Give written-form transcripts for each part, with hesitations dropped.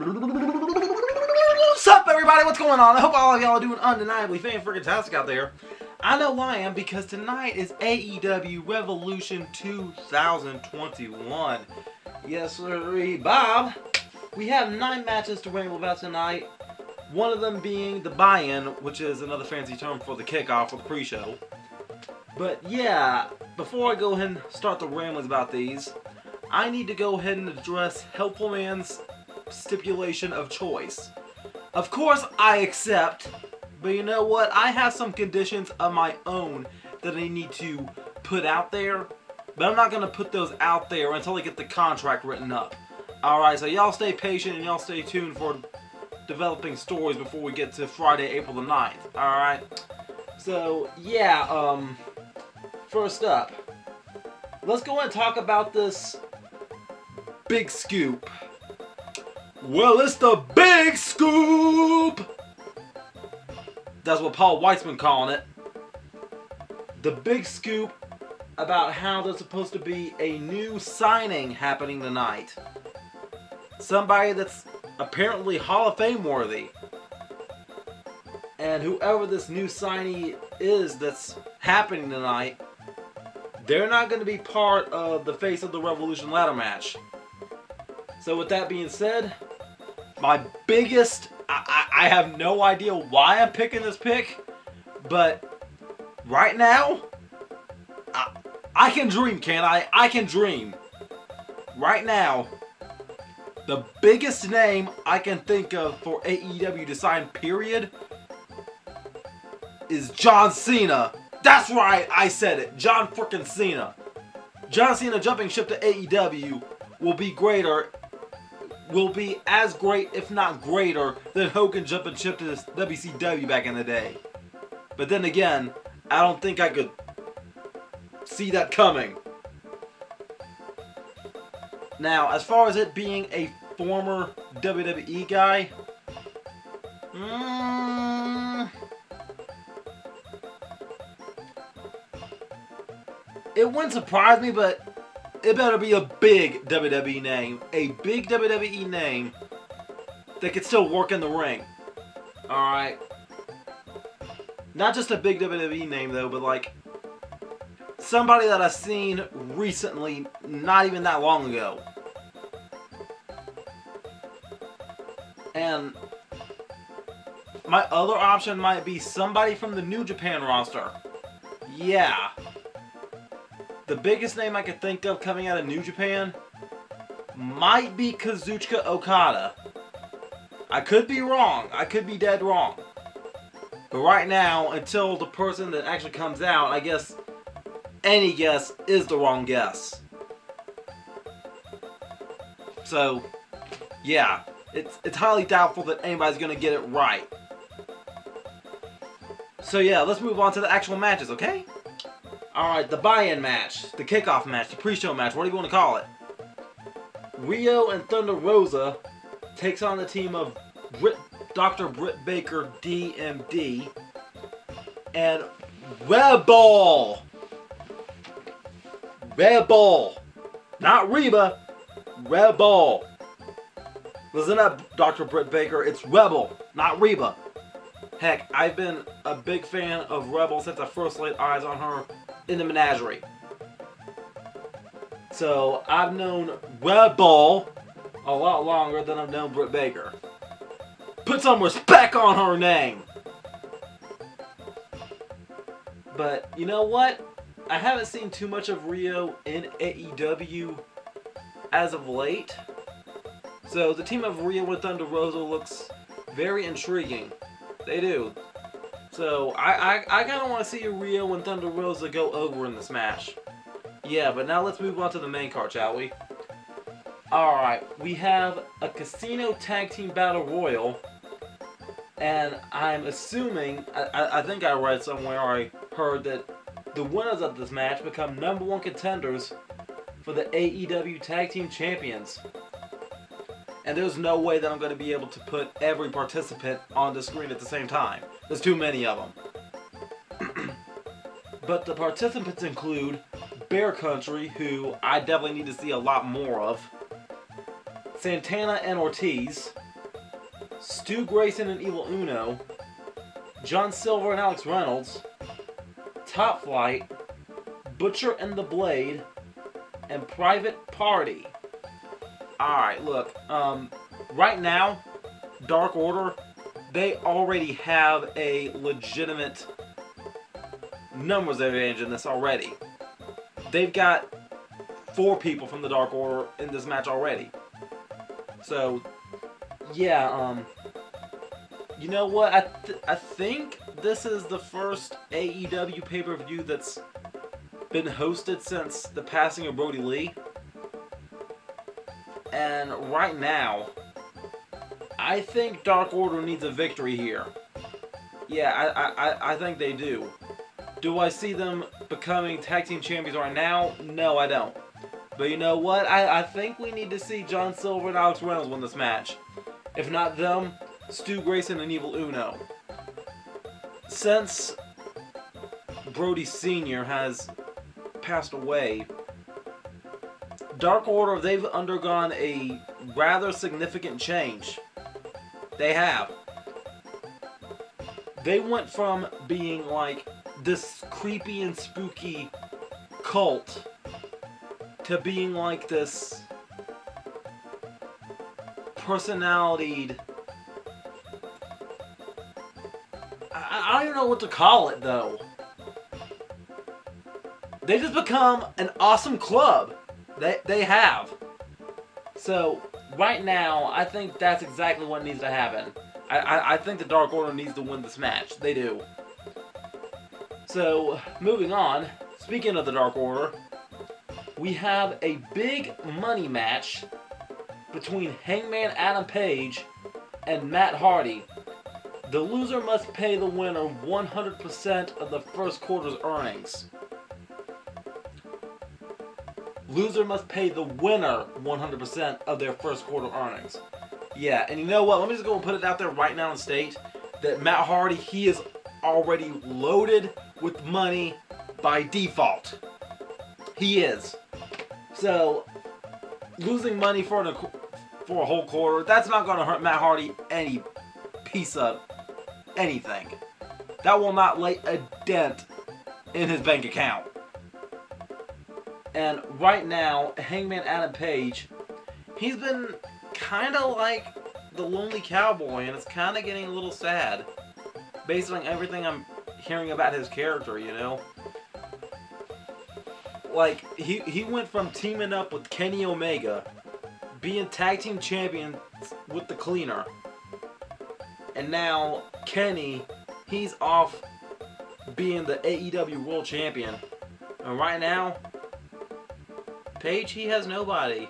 What's up, everybody? What's going on? I hope all of y'all are doing undeniably fan-freaking-tastic out there. I know I am, because tonight is AEW Revolution 2021. Yes, sir, Bob. We have 9 matches to ramble about tonight. One of them being the buy-in, which is another fancy term for the kickoff or the pre-show. But yeah, before I go ahead and start the ramblings about these, I need to go ahead and address Helpful Man's stipulation of choice. Of course, I accept, but you know what? I have some conditions of my own that I need to put out there, but I'm not going to put those out there until I get the contract written up. Alright, so y'all stay patient and y'all stay tuned for developing stories before we get to Friday, April the 9th. Alright? So, yeah, first up, let's go ahead and talk about this big scoop. Well, it's the big scoop! That's what Paul White's been calling it. The big scoop about how there's supposed to be a new signing happening tonight. Somebody that's apparently Hall of Fame worthy. And whoever this new signee is that's happening tonight, they're not going to be part of the Face of the Revolution ladder match. So with that being said, my biggest... I have no idea why I'm picking this pick, but right now, I can dream, can't I? I can dream. Right now, the biggest name I can think of for AEW to sign, period, is John Cena. That's right, I said it. John frickin' Cena. John Cena jumping ship to AEW will be as great, if not greater, than Hogan jumping ship to WCW back in the day. But then again, I don't think I could see that coming. Now, as far as it being a former WWE guy, it wouldn't surprise me, but it better be a big WWE name. A big WWE name that could still work in the ring. Alright? Not just a big WWE name, though, but like somebody that I've seen recently, not even that long ago. And my other option might be somebody from the New Japan roster. Yeah. The biggest name I could think of coming out of New Japan might be Kazuchika Okada. I could be wrong. I could be dead wrong. But right now, until the person that actually comes out, I guess any guess is the wrong guess. So, yeah. It's highly doubtful that anybody's going to get it right. So yeah, let's move on to the actual matches, okay? Alright, the buy-in match, the kickoff match, the pre-show match, what do you want to call it? Rio and Thunder Rosa takes on the team of Dr. Britt Baker, DMD, and Rebel. Rebel. Not Reba. Rebel. Listen up, Dr. Britt Baker. It's Rebel, not Reba. Heck, I've been a big fan of Rebel since I first laid eyes on her in the menagerie. So, I've known Rebel a lot longer than I've known Britt Baker. Put some respect on her name! But, you know what? I haven't seen too much of Rio in AEW as of late. So, the team of Rio and Thunder Rosa looks very intriguing. They do. So, I kind of want to see Rio and Thunder Rosa go over in this match. Yeah, but now let's move on to the main card, shall we? Alright, we have a Casino Tag Team Battle Royal. And I'm assuming, I think I read somewhere, or I heard that the winners of this match become #1 contenders for the AEW Tag Team Champions. And there's no way that I'm going to be able to put every participant on the screen at the same time. There's too many of them. But the participants include Bear Country, who I definitely need to see a lot more of, Santana and Ortiz, Stu Grayson and Evil Uno, John Silver and Alex Reynolds, Top Flight, Butcher and the Blade, and Private Party. Alright, look, right now, Dark Order, they already have a legitimate numbers advantage in this already. They've got 4 people from the Dark Order in this match already. So, yeah, you know what? I think this is the first AEW pay-per-view that's been hosted since the passing of Brody Lee. And right now, I think Dark Order needs a victory here. Yeah, I think they do. Do I see them becoming tag team champions right now? No, I don't. But you know what? I think we need to see John Silver and Alex Reynolds win this match. If not them, Stu Grayson and Evil Uno. Since Brody Sr. has passed away, Dark Order, they've undergone a rather significant change. They have. They went from being like this creepy and spooky cult to being like this personalitied... I don't even know what to call it, though. They just become an awesome club. They have. So, right now, I think that's exactly what needs to happen. I think the Dark Order needs to win this match. They do. So, moving on. Speaking of the Dark Order, we have a big money match between Hangman Adam Page and Matt Hardy. The loser must pay the winner 100% of the first quarter's earnings. Loser must pay the winner 100% of their first quarter earnings. Yeah, and you know what? Let me just go and put it out there right now and state that Matt Hardy, he is already loaded with money by default. He is. So, losing money for a whole quarter, that's not going to hurt Matt Hardy any piece of anything. That will not lay a dent in his bank account. And right now, Hangman Adam Page, he's been kind of like the Lonely Cowboy, and it's kind of getting a little sad. Based on everything I'm hearing about his character, you know? Like, he went from teaming up with Kenny Omega, being tag team champion with the Cleaner, and now Kenny, he's off being the AEW World Champion. And right now, Page, he has nobody.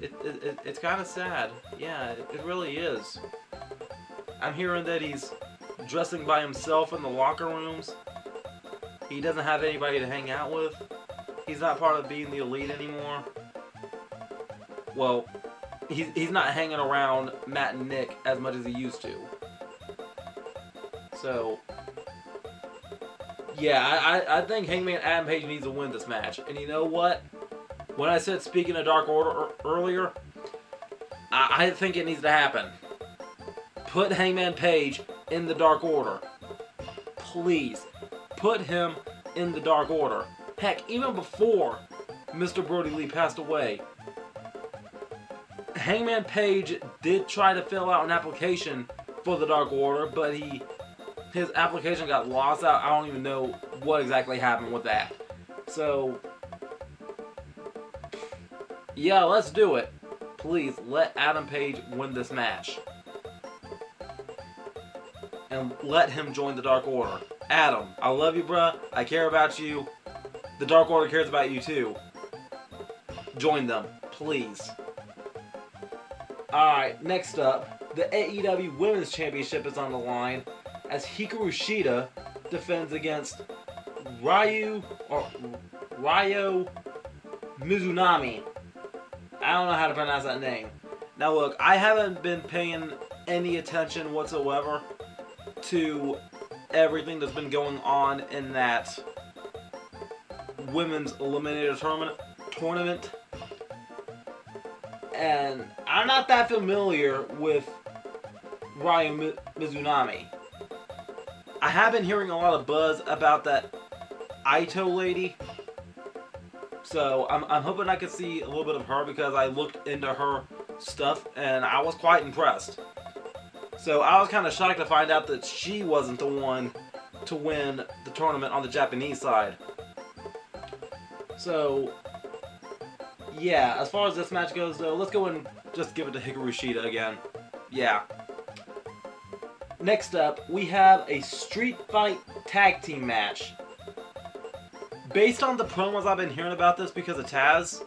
It's kind of sad. Yeah, it really is. I'm hearing that he's dressing by himself in the locker rooms. He doesn't have anybody to hang out with. He's not part of being the Elite anymore. Well, he's not hanging around Matt and Nick as much as he used to. So, yeah, I think Hangman Adam Page needs to win this match. And you know what? When I said speaking of Dark Order earlier, I think it needs to happen. Put Hangman Page in the Dark Order. Please. Put him in the Dark Order. Heck, even before Mr. Brody Lee passed away, Hangman Page did try to fill out an application for the Dark Order, but his application got lost out. I don't even know what exactly happened with that. So, yeah, let's do it. Please, let Adam Page win this match. And let him join the Dark Order. Adam, I love you, bruh. I care about you. The Dark Order cares about you, too. Join them, please. Alright, next up, the AEW Women's Championship is on the line as Hikaru Shida defends against Ryo Mizunami. I don't know how to pronounce that name. Now look, I haven't been paying any attention whatsoever to everything that's been going on in that women's eliminator tournament. And I'm not that familiar with Ryu Mizunami. I have been hearing a lot of buzz about that Ito lady. So I'm hoping I could see a little bit of her because I looked into her stuff and I was quite impressed. So I was kind of shocked to find out that she wasn't the one to win the tournament on the Japanese side. So yeah, as far as this match goes though, let's go and just give it to Hikaru Shida again. Yeah. Next up, we have a Street Fight Tag Team match. Based on the promos I've been hearing about this because of Taz,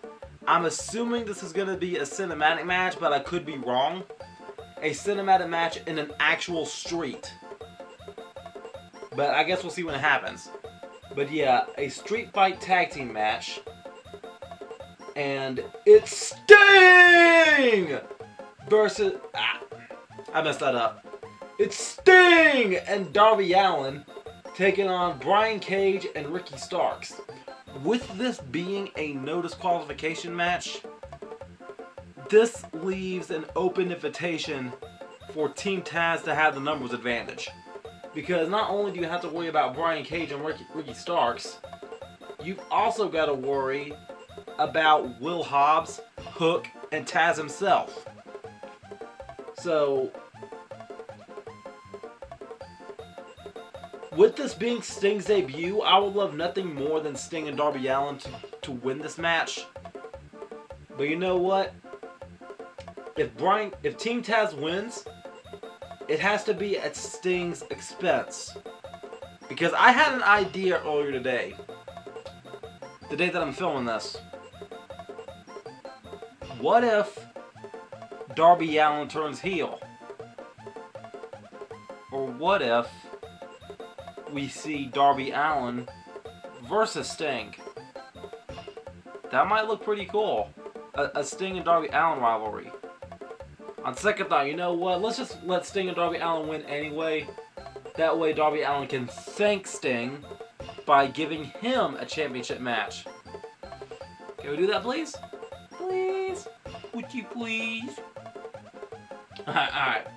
I'm assuming this is going to be a cinematic match, but I could be wrong. A cinematic match in an actual street. But I guess we'll see when it happens. But yeah, a Street Fight Tag Team match. And it's Sting versus... I messed that up. It's Sting and Darby Allin taking on Brian Cage and Ricky Starks. With this being a no disqualification match, this leaves an open invitation for Team Taz to have the numbers advantage. Because not only do you have to worry about Brian Cage and Ricky Starks, you've also got to worry about Will Hobbs, Hook, and Taz himself. So, with this being Sting's debut, I would love nothing more than Sting and Darby Allin to win this match. But you know what? If Team Taz wins, it has to be at Sting's expense. Because I had an idea earlier today. The day that I'm filming this. What if Darby Allin turns heel? Or what if we see Darby Allin versus Sting? That might look pretty cool. A Sting and Darby Allin rivalry. On second thought, you know what? Let's just let Sting and Darby Allin win anyway. That way Darby Allin can thank Sting by giving him a championship match. Can we do that, please? Please? Would you please? Alright.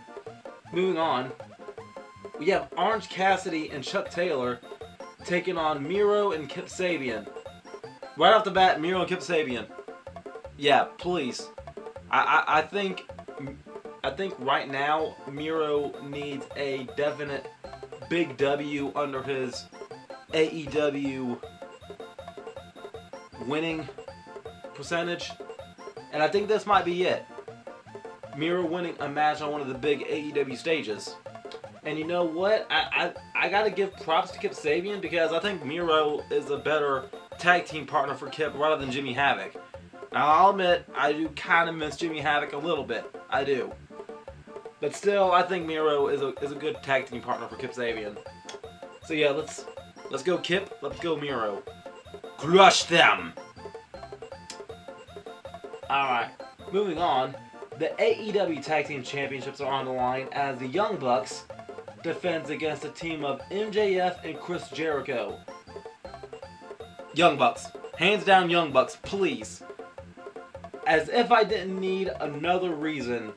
Moving on. We have Orange Cassidy and Chuck Taylor taking on Miro and Kip Sabian. Right off the bat, Miro and Kip Sabian. Yeah, please. I think right now Miro needs a definite big W under his AEW winning percentage. And I think this might be it. Miro winning a match on one of the big AEW stages. And you know what? I gotta give props to Kip Sabian because I think Miro is a better tag team partner for Kip rather than Jimmy Havoc. Now I'll admit, I do kind of miss Jimmy Havoc a little bit. I do. But still, I think Miro is a good tag team partner for Kip Sabian. So yeah, let's go Kip, let's go Miro. Crush them! Alright, moving on. The AEW Tag Team Championships are on the line as the Young Bucks defends against a team of MJF and Chris Jericho. Young Bucks. Hands down Young Bucks, please. As if I didn't need another reason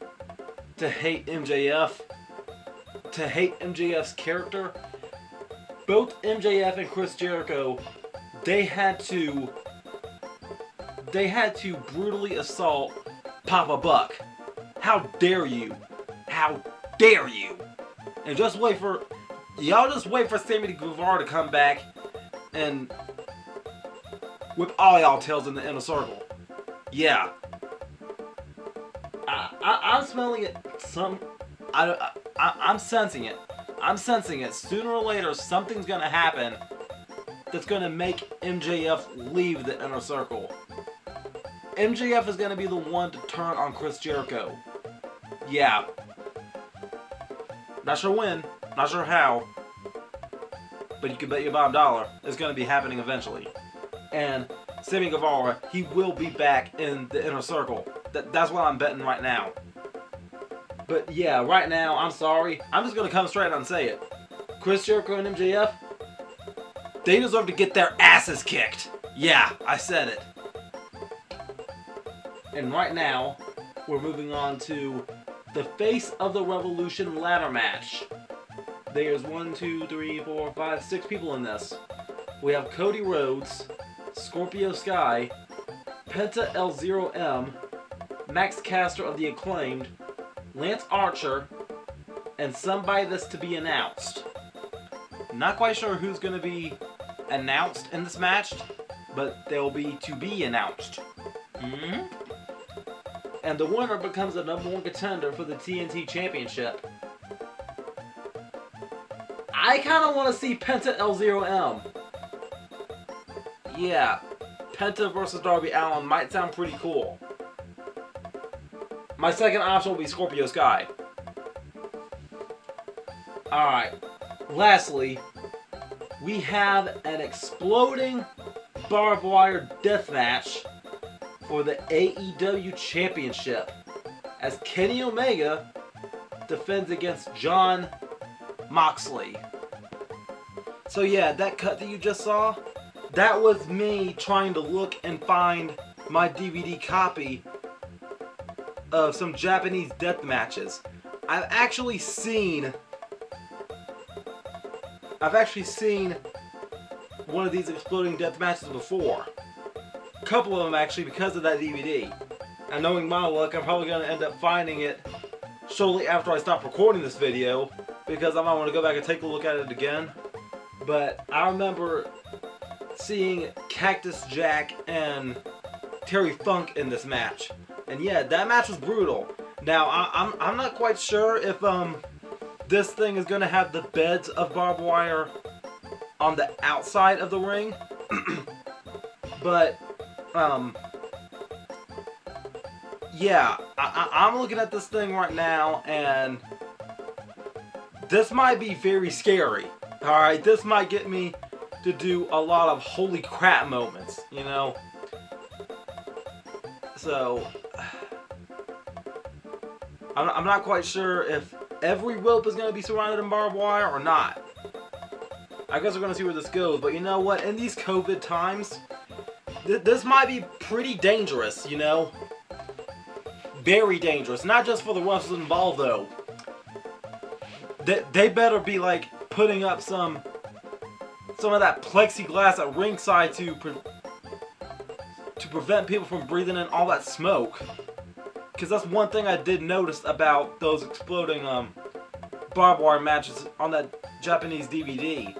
to hate MJF, to hate MJF's character. Both MJF and Chris Jericho, they had to brutally assault Papa Buck. How dare you? How dare you? And just wait for Sammy Guevara to come back and whip all y'all tails in the inner circle. Yeah. I'm smelling it. I'm sensing it. I'm sensing it. Sooner or later, something's gonna happen that's gonna make MJF leave the inner circle. MJF is gonna be the one to turn on Chris Jericho. Yeah. Not sure when, not sure how, but you can bet your bottom dollar it's gonna be happening eventually. And Sammy Guevara, he will be back in the inner circle. That's what I'm betting right now. But yeah, right now, I'm sorry. I'm just gonna come straight out and say it. Chris Jericho and MJF, they deserve to get their asses kicked. Yeah, I said it. And right now, we're moving on to the Face of the Revolution ladder match. There's 1, 2, 3, 4, 5, 6 people in this. We have Cody Rhodes, Scorpio Sky, Penta L0M, Max Caster of the Acclaimed, Lance Archer, and somebody that's to be announced. Not quite sure who's going to be announced in this match, but they'll be to be announced. And the winner becomes the #1 contender for the TNT Championship. I kind of want to see Penta L0M. Yeah, Penta versus Darby Allin might sound pretty cool. My second option will be Scorpio Sky. Alright, lastly, we have an exploding barbed wire death match for the AEW Championship as Kenny Omega defends against Jon Moxley. So yeah, that cut that you just saw, that was me trying to look and find my DVD copy of some Japanese death matches. I've actually seen one of these exploding death matches before. A couple of them actually because of that DVD. And knowing my luck, I'm probably going to end up finding it shortly after I stop recording this video, because I might want to go back and take a look at it again. But I remember seeing Cactus Jack and Terry Funk in this match. And yeah, that match was brutal. Now, I'm not quite sure if this thing is going to have the beds of barbed wire on the outside of the ring. But, yeah, I'm looking at this thing right now, and this might be very scary. Alright, this might get me to do a lot of holy crap moments, you know? So, I'm not quite sure if every rope is going to be surrounded in barbed wire or not. I guess we're going to see where this goes, but you know what? In these COVID times, this might be pretty dangerous, you know? Very dangerous. Not just for the wrestlers involved, though. They better be, like, putting up some of that plexiglass at ringside to prevent people from breathing in all that smoke. Because that's one thing I did notice about those exploding barbed wire matches on that Japanese DVD.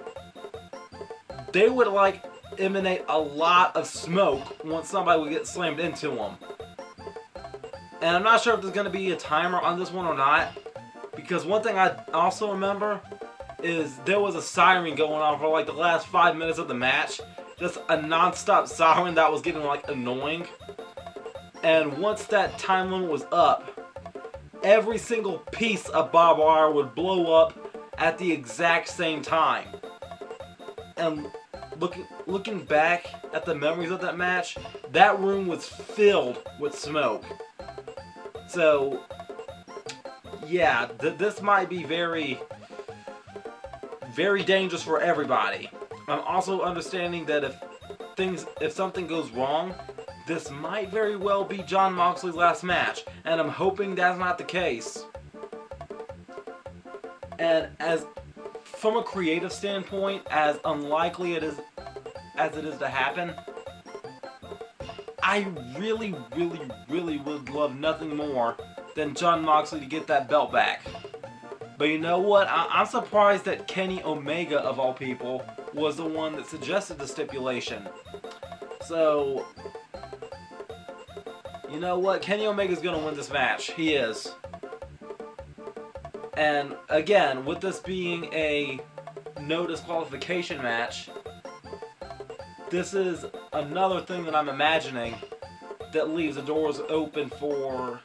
They would like emanate a lot of smoke once somebody would get slammed into them. And I'm not sure if there's going to be a timer on this one or not. Because one thing I also remember is there was a siren going on for like the last 5 minutes of the match. Just a non-stop siren that was getting like annoying. And once that time limit was up, every single piece of barbed wire would blow up at the exact same time. And looking back at the memories of that match, that room was filled with smoke. So, yeah, this might be very, very dangerous for everybody. I'm also understanding that if something goes wrong, this might very well be Jon Moxley's last match, and I'm hoping that's not the case. And from a creative standpoint, as unlikely as it is to happen, I really, really, really would love nothing more than Jon Moxley to get that belt back. But you know what? I'm surprised that Kenny Omega, of all people, was the one that suggested the stipulation. So, you know what? Kenny Omega's going to win this match. He is. And again, with this being a no disqualification match, this is another thing that I'm imagining that leaves the doors open for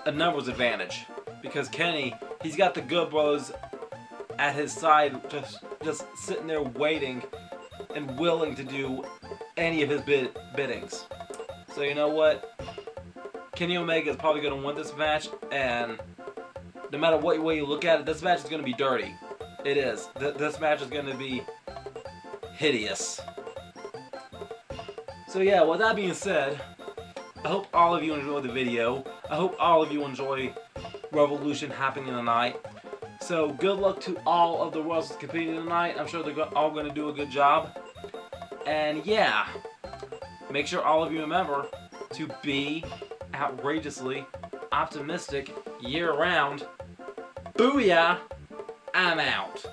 a numbers advantage. Because Kenny, he's got the Good Bros at his side, just sitting there waiting and willing to do any of his biddings. So you know what? Kenny Omega is probably going to win this match, and no matter what way you look at it, this match is going to be dirty. It is. This match is going to be hideous. So yeah, with that being said, I hope all of you enjoyed the video. I hope all of you enjoy Revolution happening tonight. So good luck to all of the wrestlers competing tonight. I'm sure they're all going to do a good job. And yeah, make sure all of you remember to be outrageously optimistic year-round. Booyah! I'm out.